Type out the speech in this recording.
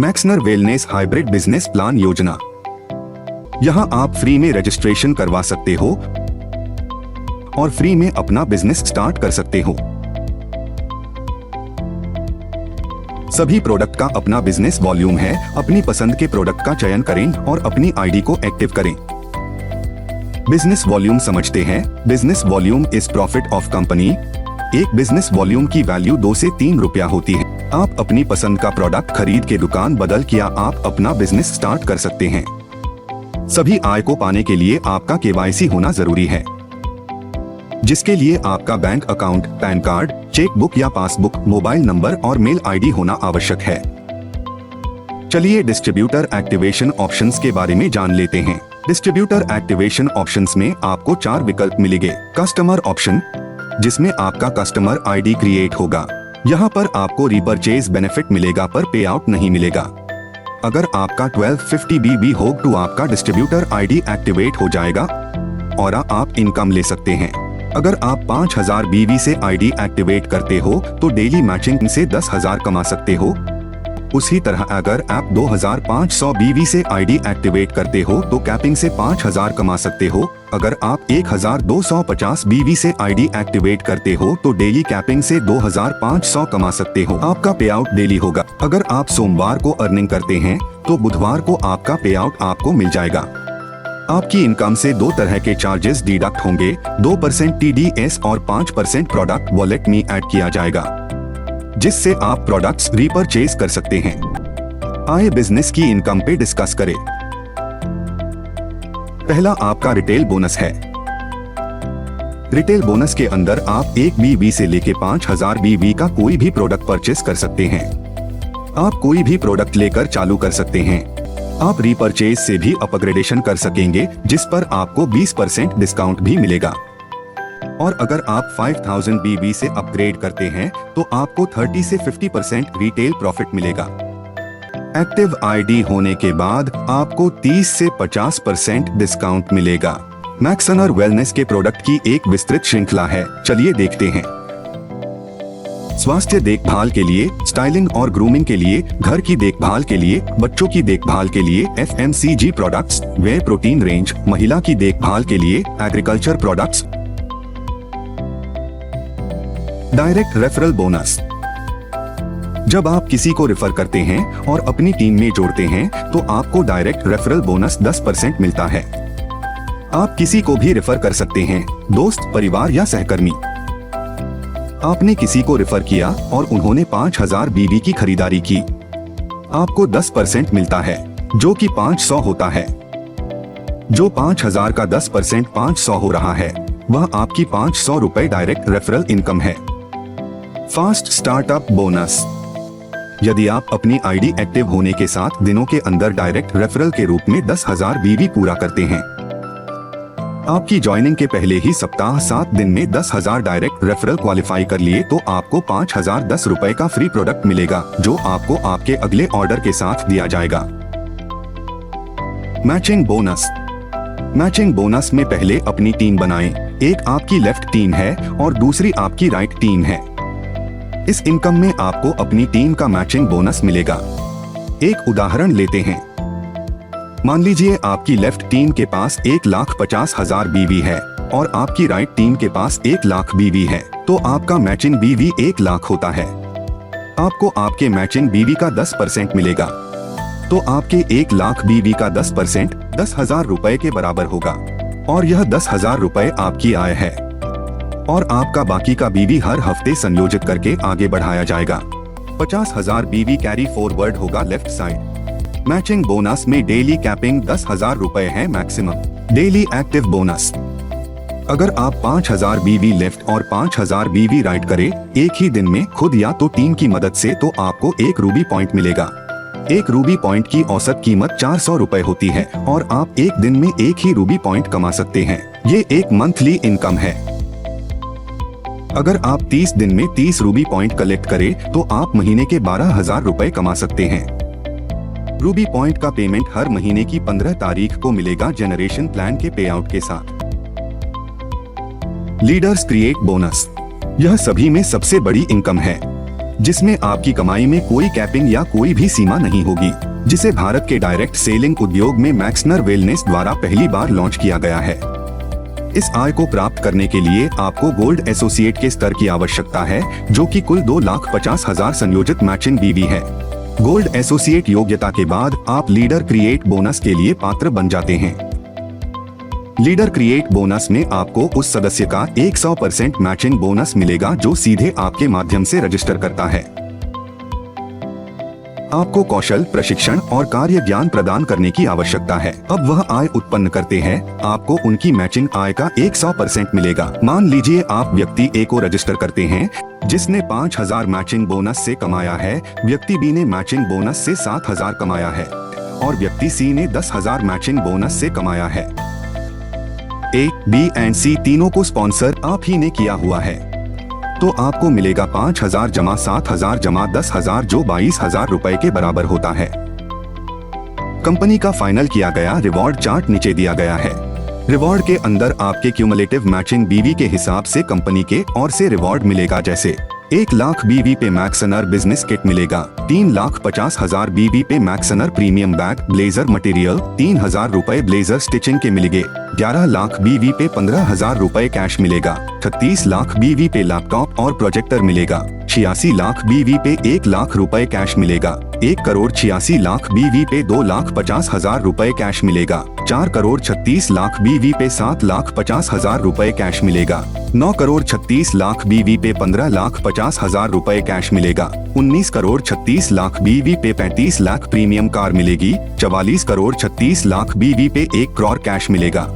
मैक्सनर wellness hybrid business plan योजना। यहाँ आप फ्री में रजिस्ट्रेशन करवा सकते हो और फ्री में अपना बिजनेस स्टार्ट कर सकते हो। सभी प्रोडक्ट का अपना बिजनेस वॉल्यूम है। अपनी पसंद के प्रोडक्ट का चयन करें और अपनी आईडी को एक्टिव करें। बिजनेस वॉल्यूम समझते हैं। Business volume is profit of company. एक बिजनेस वॉल्यूम की वैल्यू 2 से 3 रुपया होती है। आप अपनी पसंद का प्रोडक्ट खरीद के दुकान बदल किया आप अपना बिजनेस स्टार्ट कर सकते हैं। सभी आय को पाने के लिए आपका केवाईसी होना जरूरी है, जिसके लिए आपका bank account, pan card, cheque book या पासबुक, मोबाइल नंबर और मेल आईडी होना आवश्यक है। चलिए डिस्ट्रीब्यूटर एक्टिवेशन ऑप्शंस के बारे में जान लेते हैं। डिस्ट्रीब्यूटर एक्टिवेशन ऑप्शंस में आपको 4 विकल्प मिलेंगे। कस्टमर ऑप्शन, जिसमें आपका कस्टमर आईडी क्रिएट होगा। यहाँ पर आपको रीपरचेज बेनिफिट मिलेगा पर पे आउट नहीं मिलेगा। अगर आपका 1250 BB हो तो आपका डिस्ट्रीब्यूटर आईडी एक्टिवेट हो जाएगा और आप इनकम ले सकते हैं। अगर आप 5000 BB से आईडी एक्टिवेट करते हो तो डेली मैचिंग से 10,000 कमा सकते हो। उसी तरह अगर आप 2500 BB से आईडी एक्टिवेट करते हो तो कैपिंग से 5000 कमा सकते हो। अगर आप 1250 BB से आईडी एक्टिवेट करते हो तो डेली कैपिंग से 2500 कमा सकते हो। आपका पे आउट डेली होगा। अगर आप सोमवार को अर्निंग करते हैं तो बुधवार को आपका पे आउट आपको मिल जाएगा। आपकी इनकम से 2 तरह के चार्जेस डिडक्ट होंगे। 2% TDS और 5% प्रोडक्ट वॉलेट में ऐड किया जाएगा, जिससे आप प्रोडक्ट्स रीपरचेज कर सकते हैं। आइए बिजनेस की इनकम पे डिस्कस करें। पहला आपका रिटेल बोनस है। रिटेल बोनस के अंदर आप 1 BB से लेके 5000 BB का कोई भी प्रोडक्ट परचेस कर सकते हैं। आप कोई भी प्रोडक्ट लेकर चालू कर सकते हैं। आप रीपरचेज से भी अपग्रेडेशन कर सकेंगे, जिस पर आपको 20% डिस्काउंट भी मिलेगा। और अगर आप 5000 BB से अपग्रेड करते हैं तो आपको 30 से 50% रिटेल प्रॉफिट मिलेगा। एक्टिव आईडी होने के बाद आपको 30 से 50% डिस्काउंट मिलेगा। मैक्सनर वेलनेस के प्रोडक्ट की एक विस्तृत श्रृंखला है, चलिए देखते हैं। स्वास्थ्य देखभाल के लिए, स्टाइलिंग और ग्रूमिंग के लिए, घर की देखभाल के लिए, बच्चों की देखभाल के लिए FMCG प्रोडक्ट्स, वे प्रोटीन रेंज, महिला की देखभाल के लिए agriculture products. Direct referral bonus, जब आप किसी को रेफर करते हैं और अपनी टीम में जोड़ते हैं तो आपको डायरेक्ट रेफरल बोनस 10% मिलता है। आप किसी को भी रेफर कर सकते हैं, दोस्त, परिवार या सहकर्मी। आपने किसी को रेफर किया और उन्होंने 5000 BB की खरीदारी की, आपको 10% मिलता है, जो कि 500 होता है। जो 5000 का 10% 500 हो रहा है, वह आपकी 500 रुपए डायरेक्ट रेफरल इनकम है। फास्ट स्टार्टअप बोनस, यदि आप अपनी आईडी एक्टिव होने के 7 दिनों के अंदर डायरेक्ट रेफरल के रूप में 10,000 BB पूरा करते हैं। आपकी ज्वाइनिंग के पहले ही सप्ताह 7 दिन में 10,000 डायरेक्ट रेफरल क्वालिफाई कर लिए तो आपको 5010 रुपए का फ्री प्रोडक्ट मिलेगा, जो आपको आपके अगले ऑर्डर के साथ दिया जाएगा। मैचिंग बोनस, मैचिंग बोनस में पहले अपनी टीम बनाएं। एक आपकी लेफ्ट टीम है और दूसरी आपकी राइट टीम है। इस इनकम में आपको अपनी टीम का मैचिंग बोनस मिलेगा। एक उदाहरण लेते हैं। मान लीजिए आपकी लेफ्ट टीम के पास 1,50,000 BB है और आपकी राइट टीम के पास 1,00,000 BB है, तो आपका मैचिंग BB 1,00,000 होता है। आपको आपके मैचिंग BB का 10% मिलेगा, तो आपके 1,00,000 BB का 10% 10,000 रुपए के बराबर होगा और यह 10,000 रुपए आपकी आय है। और आपका बाकी का BB हर हफ्ते संयोजित करके आगे बढ़ाया जाएगा। 50,000 BB कैरी फॉरवर्ड होगा लेफ्ट साइड। मैचिंग बोनस में डेली कैपिंग 10,000 रुपए है मैक्सिमम। डेली एक्टिव बोनस, अगर आप 5000 BB लेफ्ट और 5000 BB राइट करें एक ही दिन में खुद या तो टीम की मदद से, तो आपको 1 रूबी पॉइंट मिलेगा। 1 रूबी पॉइंट की औसत कीमत 400 रुपए होती है और आप एक दिन में 1 ही रूबी पॉइंट कमा सकते हैं। ये एक मंथली इनकम है। अगर आप 30 दिन में 30 रूबी पॉइंट कलेक्ट करें तो आप महीने के 12,000 रुपए कमा सकते हैं। रूबी पॉइंट का पेमेंट हर महीने की 15 तारीख को मिलेगा जनरेशन प्लान के पे आउट के साथ। लीडर्स क्रिएट बोनस, यह सभी में सबसे बड़ी इनकम है। जिसमें आपकी कमाई में कोई कैपिंग या कोई भी सीमा नहीं होगी, जिसे भारत के डायरेक्ट सेलिंग उद्योग में मैक्सनर वेलनेस द्वारा पहली बार लॉन्च किया गया है। इस आय को प्राप्त करने के लिए आपको गोल्ड एसोसिएट के स्तर की आवश्यकता है, जो कि कुल 2,50,000 संयोजित मैचिंग बीवी है। गोल्ड एसोसिएट योग्यता के बाद आप लीडर क्रिएट बोनस के लिए पात्र बन जाते हैं। लीडर क्रिएट बोनस में आपको उस सदस्य का 100% मैचिंग बोनस मिलेगा जो सीधे आपके माध्यम से रजिस्टर करता है। आपको कौशल, प्रशिक्षण और कार्य ज्ञान प्रदान करने की आवश्यकता है। अब वह आय उत्पन्न करते हैं, आपको उनकी मैचिंग आय का 100% मिलेगा। मान लीजिए आप व्यक्ति ए को रजिस्टर करते हैं, जिसने 5,000 मैचिंग बोनस से कमाया है, व्यक्ति बी ने मैचिंग बोनस से 7,000 कमाया है और व्यक्ति सी ने 10,000 मैचिंग बोनस से कमाया है। ए, बी एंड सी तीनों को स्पॉन्सर आप ही ने किया हुआ है, तो आपको मिलेगा 5,000 जमा 7,000 जमा 10,000 जो 22,000 रुपए के बराबर होता है। कंपनी का फाइनल किया गया रिवॉर्ड चार्ट नीचे दिया गया है। रिवॉर्ड के अंदर आपके क्यूमुलेटिव मैचिंग बीवी के हिसाब से कंपनी के और से रिवॉर्ड मिलेगा, जैसे 1 लाख बीवी पे मैक्सनर बिजनेस किट मिलेगा, 3,50,000 बीवी पे मैक्सनर प्रीमियम बैग ब्लेजर मटेरियल, 3,000 रुपए ब्लेजर स्टिचिंग के मिलेंगे, 11 लाख बीवी पे 15,000 रुपए कैश मिलेगा, 36 लाख बीवी पे लैपटॉप और प्रोजेक्टर मिलेगा, 86 लाख बीवी पे 1 लाख रुपए कैश मिलेगा, 1,86,00,000 बीवी पे 2,50,000 रुपए कैश मिलेगा, 4,36,00,000 बीवी पे 7,50,000 रुपए कैश मिलेगा, 9,36,00,000 बीवी पे 15,50,000 रुपए कैश मिलेगा, 19,36,00,000 बीवी पे 35 लाख प्रीमियम कार मिलेगी, 44,36,00,000 बीवी पे 1 करोड़ कैश मिलेगा।